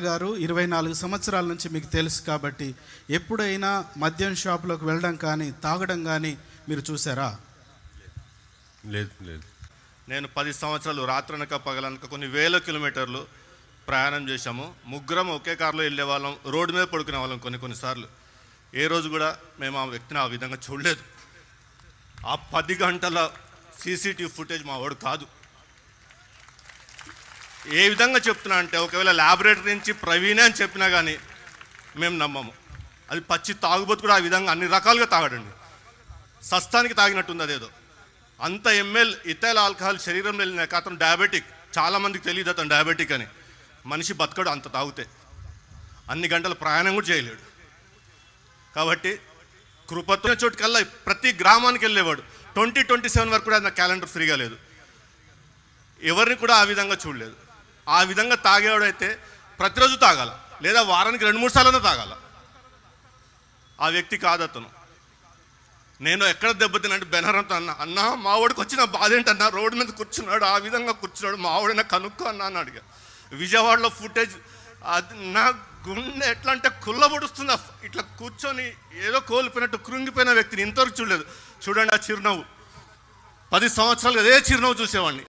గారు 24 సంవత్సరాల నుంచి మీకు తెలుసు కాబట్టి ఎప్పుడైనా మద్యం షాపులోకి వెళ్ళడం కానీ తాగడం కానీ మీరు చూసారా? లేదు లేదు. నేను 10 సంవత్సరాలు రాత్రనక పగలనక కొన్ని వేల కిలోమీటర్లు ప్రయాణం చేశాము. ముగ్గురం ఒకే కారులో వెళ్ళే వాళ్ళం, రోడ్డు మీద పడుకునే వాళ్ళం కొన్నిసార్లు. ఏ రోజు కూడా మేము ఆ వ్యక్తిని ఆ విధంగా చూడలేదు. ఆ 10 గంటల సీసీటీవీ ఫుటేజ్ మా వాడు కాదు. ఏ విధంగా చెప్తున్నా అంటే, ఒకవేళ ల్యాబొరేటరీ నుంచి ప్రవీణే అని చెప్పినా కానీ మేము నమ్మము. అది పచ్చి తాగుబోతు కూడా ఆ విధంగా అన్ని రకాలుగా తాగడండి. సస్తానికి తాగినట్టుంది అదేదో. అంత ఎంఎల్ ఇథైల్ ఆల్కహాల్ శరీరంలో వెళ్ళినాక అతను డయాబెటిక్. చాలామందికి తెలియదు అతను డయాబెటిక్ అని. మనిషి బతకడు అంత తాగితే. అన్ని గంటల ప్రయాణం కూడా చేయలేడు. కాబట్టి కృపతో చోటుకల్లా ప్రతి గ్రామానికి వెళ్ళేవాడు. 2027 వరకు కూడా నా క్యాలెండర్ ఫ్రీగా లేదు. ఎవరిని కూడా ఆ విధంగా చూడలేదు. ఆ విధంగా తాగేవాడైతే ప్రతిరోజు తాగాల, లేదా వారానికి 2-3 సార్లు తాగాల. ఆ వ్యక్తి కాదు అతను. నేను ఎక్కడ దెబ్బతినంటే బెనరంతో అన్నా మా వాడికి వచ్చిన బాధ ఏంటన్నా, రోడ్డు మీద కూర్చున్నాడు, ఆ విధంగా కూర్చున్నాడు, మా వాడినా కనుక్కో అన్నా అని అడిగా. విజయవాడలో ఫుటేజ్ అది నా గుండె ఎట్లా అంటే కుళ్ళబొడుస్తుంది. ఇట్లా కూర్చొని ఏదో కోల్పోయినట్టు కృంగిపోయిన వ్యక్తిని ఇంతవరకు చూడలేదు. చూడండి ఆ చిరునవ్వు. 10 సంవత్సరాలు అదే చిరునవ్వు చూసేవాడిని.